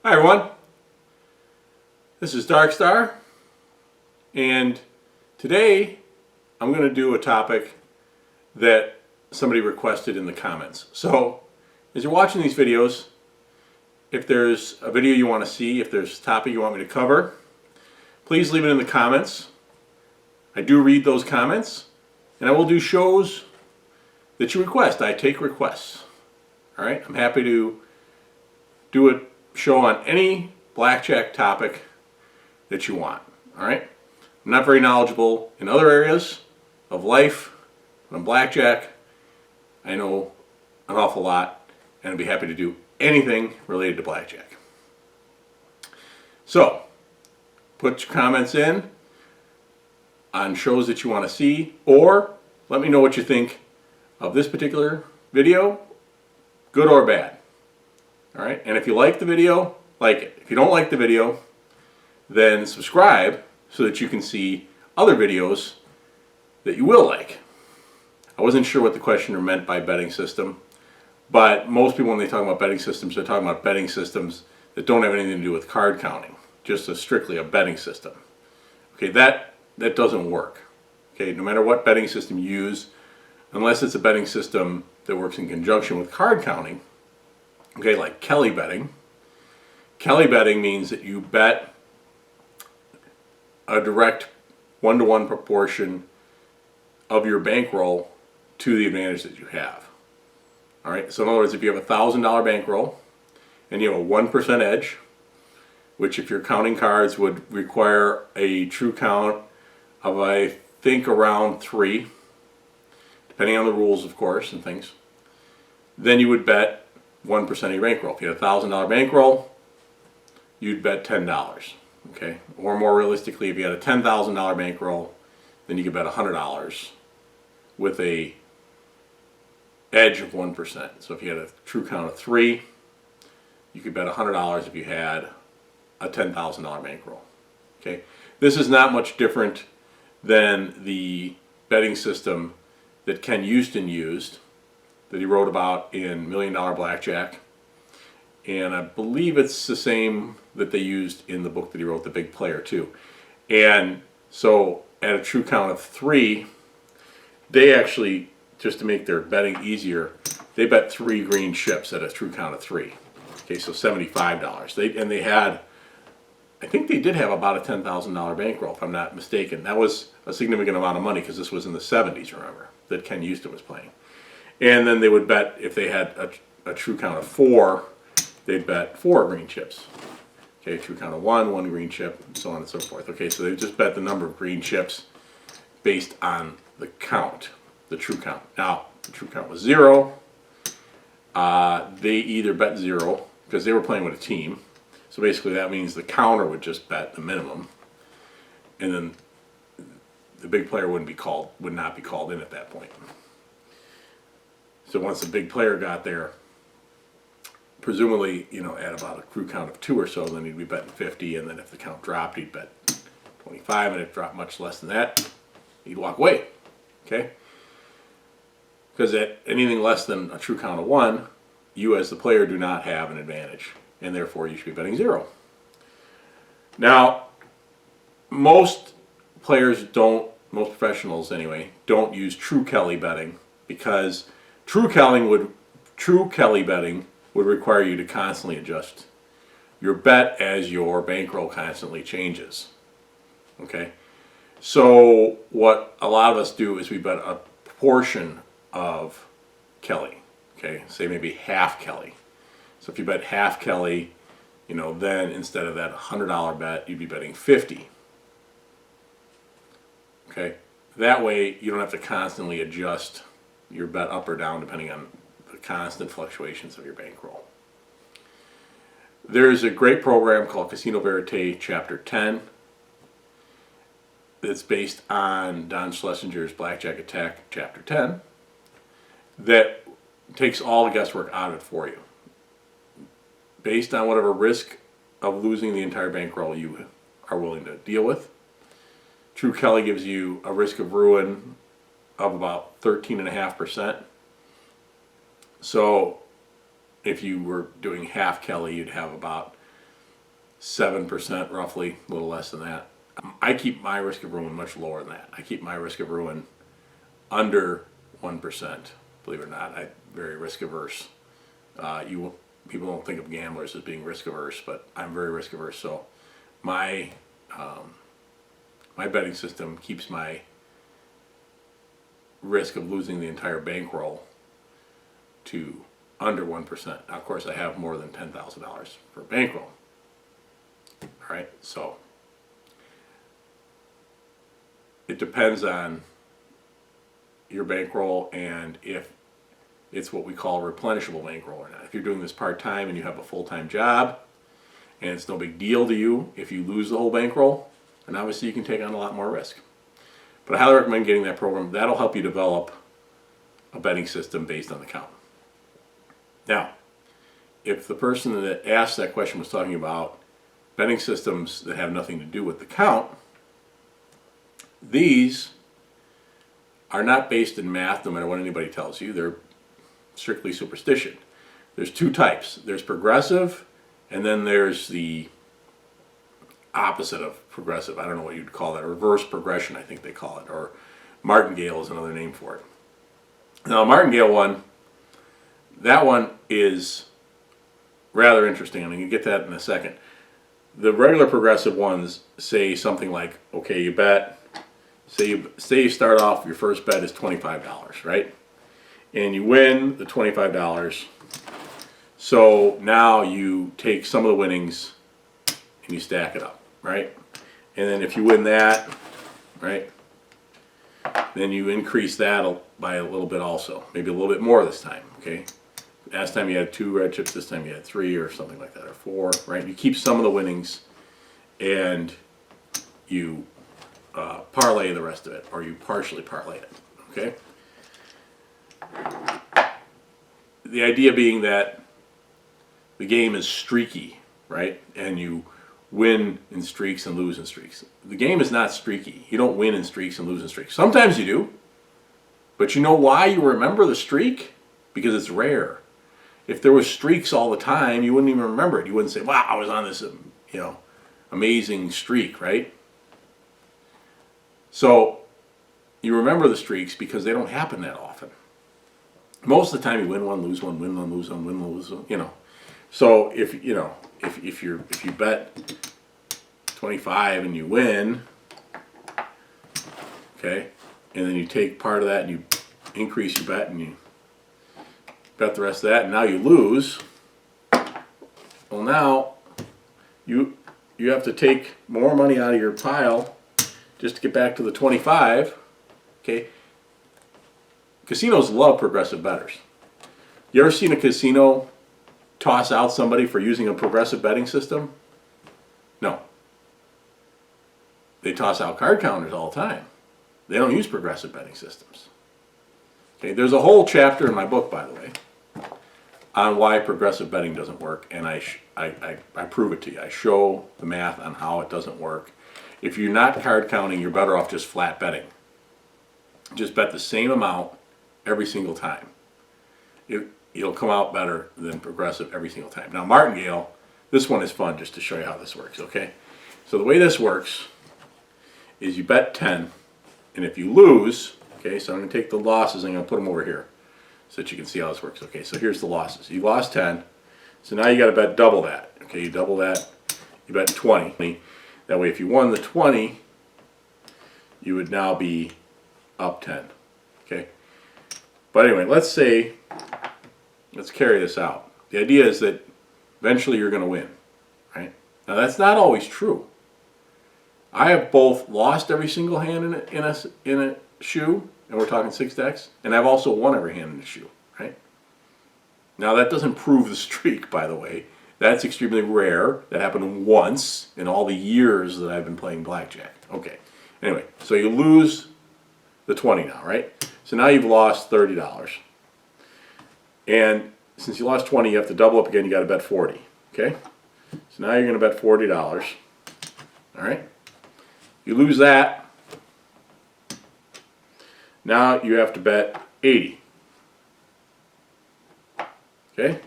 Hi everyone, this is Darkstar, and today I'm going to do a topic that somebody requested in the comments. So as you're watching these videos, if there's a video you want to see, if there's a topic you want me to cover, please leave it in the comments. I do read those comments, and I will do shows that you request. I take requests. Alright, I'm happy to do a show on any blackjack topic that you want. Alright? I'm not very knowledgeable in other areas of life, but on blackjack I know an awful lot, and I'd be happy to do anything related to blackjack. So, put your comments in on shows that you want to see, or let me know what you think of this particular video, good or bad. Alright, and if you like the video, like it. If you don't like the video, then subscribe so that you can see other videos that you will like. I wasn't sure what the questioner meant by betting system, but most people when they talk about betting systems, they're talking about betting systems that don't have anything to do with card counting, just strictly a betting system. Okay, that doesn't work. Okay, no matter what betting system you use, unless it's a betting system that works in conjunction with card counting, okay, like Kelly betting. Kelly betting means that you bet a direct one-to-one proportion of your bankroll to the advantage that you have. Alright, so in other words, if you have a $1,000 bankroll and you have a 1% edge, which if you're counting cards would require a true count of I think around 3, depending on the rules of course and things, then you would bet 1% of your bankroll. If you had a $1,000 bankroll, you'd bet $10. Okay? Or more realistically, if you had a $10,000 bankroll, then you could bet $100 with a edge of 1%. So if you had a true count of 3, you could bet $100 if you had a $10,000 bankroll. Okay? This is not much different than the betting system that Ken Houston used, that he wrote about in $1 Million Blackjack, and I believe it's the same that they used in the book that he wrote, The Big Player, too. And so at a true count of 3, they actually, just to make their betting easier, they bet 3 green chips at a true count of 3. Okay, so $75. And they had, I think they did have about a $10,000 bankroll, if I'm not mistaken. That was a significant amount of money because this was in the 70s, remember, that Ken Houston was playing. And then they would bet, if they had a true count of 4, they'd bet 4 green chips. Okay, true count of 1 green chip, and so on and so forth. Okay, so they just bet the number of green chips based on the count, the true count. Now, the true count was 0. They either bet 0, because they were playing with a team. So basically that means the counter would just bet the minimum. And then the big player would not be called in at that point. So once the big player got there, presumably, at about a crew count of 2 or so, then he'd be betting 50, and then if the count dropped, he'd bet 25, and if it dropped much less than that, he'd walk away. Okay? Because at anything less than a true count of 1, you as the player do not have an advantage, and therefore you should be betting 0. Now, most professionals anyway, don't use true Kelly betting, because true Kelly betting would require you to constantly adjust your bet as your bankroll constantly changes. Okay? So what a lot of us do is we bet a portion of Kelly. Okay? Say maybe half Kelly. So if you bet half Kelly, then instead of that $100 bet, you'd be betting 50. Okay? That way you don't have to constantly adjust your bet up or down depending on the constant fluctuations of your bankroll. There's a great program called Casino Verite Chapter 10 that's based on Don Schlesinger's Blackjack Attack Chapter 10 that takes all the guesswork out of it for you. Based on whatever risk of losing the entire bankroll you are willing to deal with. True Kelly gives you a risk of ruin of about 13.5%. So if you were doing half Kelly, you'd have about 7% roughly, a little less than that. I keep my risk of ruin much lower than that. I keep my risk of ruin under 1%. Believe it or not, I'm very risk averse. People don't think of gamblers as being risk averse, but I'm very risk averse. So my my betting system keeps my risk of losing the entire bankroll to under 1%. Now, of course, I have more than $10,000 for bankroll. All right, so it depends on your bankroll and if it's what we call a replenishable bankroll or not. If you're doing this part-time and you have a full-time job and it's no big deal to you if you lose the whole bankroll, then obviously you can take on a lot more risk. But I highly recommend getting that program. That'll help you develop a betting system based on the count. Now, if the person that asked that question was talking about betting systems that have nothing to do with the count, these are not based in math, no matter what anybody tells you. They're strictly superstition. There's two types. There's progressive, and then there's the opposite of progressive. I don't know what you'd call that. Reverse progression, I think they call it, or martingale is another name for it. Now, the martingale one, that one is rather interesting, and I'm going to get that in a second. The regular progressive ones say something like, okay, you bet, say you start off, your first bet is $25, right? And you win the $25. So now you take some of the winnings and you stack it up, right? And then if you win that, right, then you increase that by a little bit also, maybe a little bit more this time, okay? Last time you had 2 red chips, this time you had 3 or something like that, or 4, right? You keep some of the winnings and you parlay the rest of it, or you partially parlay it, okay? The idea being that the game is streaky, right? And you win in streaks and lose in streaks. The game is not streaky. You don't win in streaks and lose in streaks. Sometimes you do, but you know why you remember the streak? Because it's rare. If there was streaks all the time, you wouldn't even remember it. You wouldn't say, wow, I was on this, amazing streak, right? So you remember the streaks because they don't happen that often. Most of the time you win one, lose one, win one, lose one, win one, lose one, So if you bet 25 and you win, okay, and then you take part of that and you increase your bet and you bet the rest of that, and now you lose. Well, now you have to take more money out of your pile just to get back to the 25. Okay. Casinos love progressive bettors. You ever seen a casino toss out somebody for using a progressive betting system? No. They toss out card counters all the time. They don't use progressive betting systems. Okay, there's a whole chapter in my book, by the way, on why progressive betting doesn't work, and I prove it to you. I show the math on how it doesn't work. If you're not card counting, you're better off just flat betting. Just bet the same amount every single time. It'll come out better than progressive every single time. Now, martingale, this one is fun just to show you how this works, okay? So the way this works is you bet 10, and if you lose, okay, so I'm going to take the losses and I'm going to put them over here so that you can see how this works. Okay, so here's the losses. You lost 10, so now you got to bet double that. Okay, you double that, you bet 20. That way if you won the 20, you would now be up 10. Okay, but anyway, let's carry this out. The idea is that eventually you're going to win, right? Now that's not always true. I have both lost every single hand in a shoe, and we're talking 6 decks, and I've also won every hand in the shoe, right? Now that doesn't prove the streak, by the way. That's extremely rare. That happened once in all the years that I've been playing blackjack. Okay, anyway, so you lose the 20 now, right? So now you've lost $30. And since you lost 20, you have to double up again. You got to bet 40, okay? So now you're going to bet $40, all right? You lose that. Now you have to bet 80. Okay?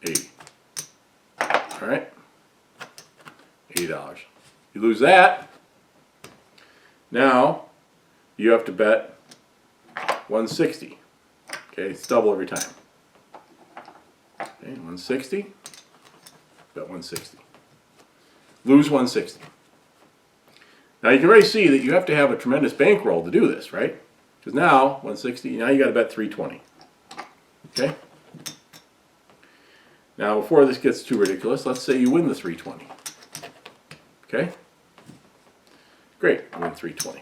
80. All right? $80. You lose that, now you have to bet 160. Okay, it's double every time. Okay, 160, bet 160. Lose 160. Now you can already see that you have to have a tremendous bankroll to do this, right? Because now, 160, now you got to bet 320. Okay? Now before this gets too ridiculous, let's say you win the 320. Okay? Great, you win 320.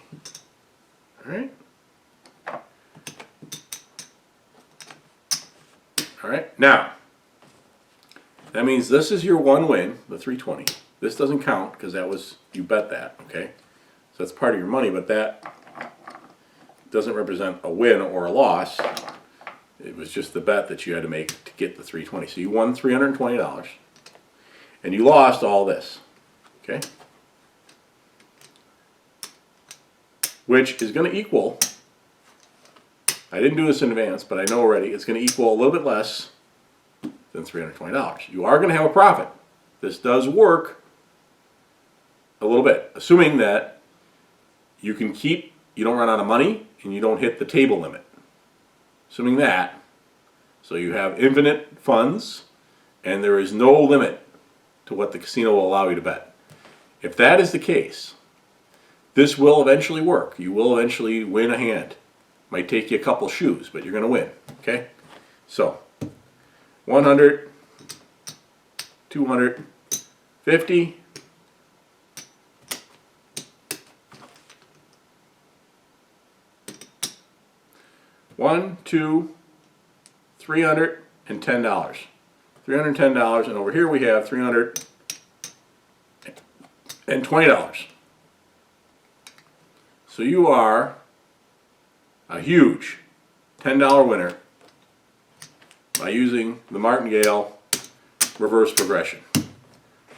Alright? Alright, now, that means this is your one win, the 320. This doesn't count because that was, you bet that, okay? So that's part of your money, but that doesn't represent a win or a loss. It was just the bet that you had to make to get the 320. So you won $320 and you lost all this, okay? Which is going to equal, I didn't do this in advance, but I know already, it's going to equal a little bit less than $320. You are going to have a profit. This does work a little bit, assuming that you can keep, you don't run out of money and you don't hit the table limit. Assuming that, so you have infinite funds and there is no limit to what the casino will allow you to bet. If that is the case, this will eventually work. You will eventually win a hand. Might take you a couple shoes, but you're going to win. Okay? So, 100, 250, 1, 2, $310. $310, and over here we have $320. So you are a huge $10 winner by using the martingale reverse progression.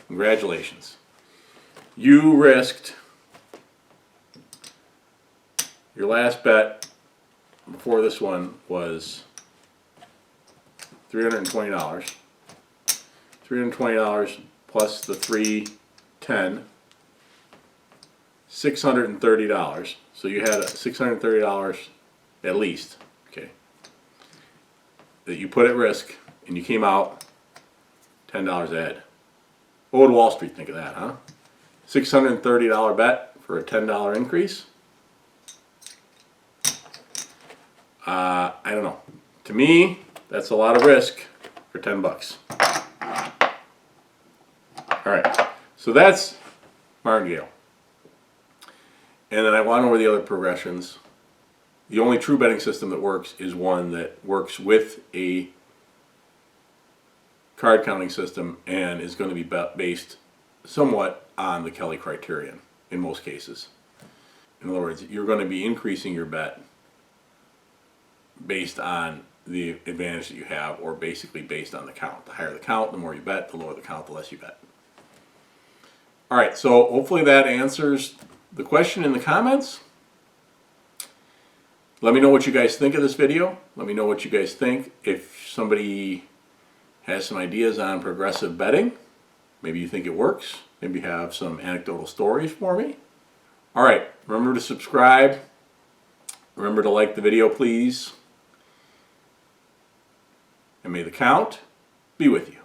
Congratulations. You risked your last bet before this one was $320. $320 plus the $310, $630. So you had $630 at least, okay, that you put at risk, and you came out $10 ahead. What would Wall Street think of that, huh? $630 bet for a $10 increase? I don't know. To me, that's a lot of risk for 10 bucks. Alright, so that's martingale. And then I went over the other progressions. The only true betting system that works is one that works with a card counting system and is going to be based somewhat on the Kelly criterion in most cases. In other words, you're going to be increasing your bet based on the advantage that you have, or basically based on the count. The higher the count, the more you bet. The lower the count, the less you bet. Alright, so hopefully that answers the question in the comments. Let me know what you guys think of this video. Let me know what you guys think. If somebody has some ideas on progressive betting, maybe you think it works, maybe you have some anecdotal stories for me. Alright, remember to subscribe. Remember to like the video, please. And may the count be with you.